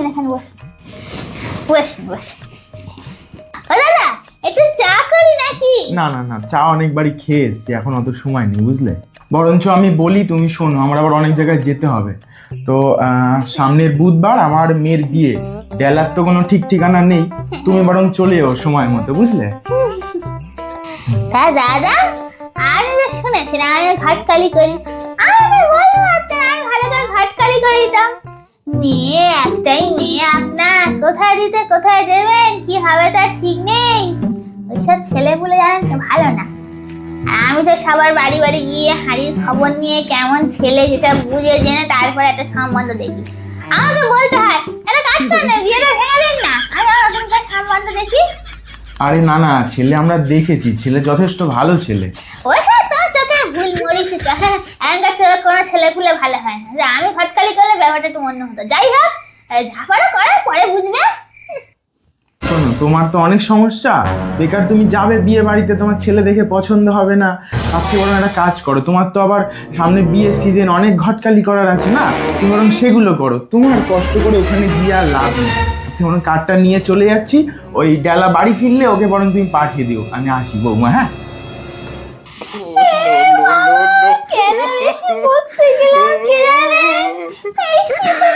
বসেন এখানে, বসেন বসেন বসেন। ও দাদা, একটু চা করি নাকি? না না না, চা অনেকবারই খেয়ে এসছি, এখন অত সময় নেই বুঝলে। বরঞ্চ আমি বলি তুমি শোনো, আমার আবার অনেক জায়গায় যেতে হবে। তো সামনের বুধবার আমার মেয়ের বিয়ে, ডেলার তো কোনো ঠিক ঠিকানা নেই, তুমি বরং চলে যাও সময় মতো বুঝলে। তা দাদা, আমি তো শুনেছিলাম আমি ঘাটকালি করি। আমি বলবো আপনার, আমি ভালো করে ঘাটকালি করে দিতাম। মেয়ে একটাই মেয়ে আপনার, কোথায় দিতে কোথায় দেবেন কি হবে তার ঠিক নেই। ওইসব ছেলেপুলে জানেন তো ভালো না। আর আমি তো সবার বাড়ি বাড়ি গিয়ে হাড়ির খবর নিয়ে কেমন ছেলে সেটা বুঝে জেনে তারপরে একটা সম্বন্ধ দেখি। আমাকে বলতে হয় একটা কাজ করেন না, বিয়েটা ভেঙে দিন না, আমি আর নতুন করে সম্বন্ধ দেখি। আরে না না, ছেলে আমরা দেখেছি, ছেলে যথেষ্ট ভালো ছেলে। ওইসব তোর চোখের ভুল মরিচিকা। হ্যাঁ, এখনকার চোখে কোনো ছেলে ফুলে ভালো হয় না। যে আমি ঘটকালি করলে ব্যাপারটা একটু অন্য হতো। যাই হোক, ঝাপাড়া করে পরে বুঝবে। শোনো, তোমার তো অনেক সমস্যা, বেকার তুমি যাবে বিয়ে বাড়িতে, তোমার ছেলে দেখে পছন্দ হবে না। তার থেকে বরং একটা কাজ করো, তোমার তো আবার সামনে বিয়ের সিজন, অনেক ঘটকালি করার আছে না, তুমি বরং সেগুলো করো। তোমার কষ্ট করে ওখানে গিয়ে আর লাভ নেই। তুমি বরং কার্ডটা নিয়ে চলে যাচ্ছি, ওই ডেলা বাড়ি ফিরলে ওকে বরং তুমি পাঠিয়ে দিও, আমি আসি বৌমা। হ্যাঁ, কেন বেশি পড়তে গেলাম কে জানে? এই শীতে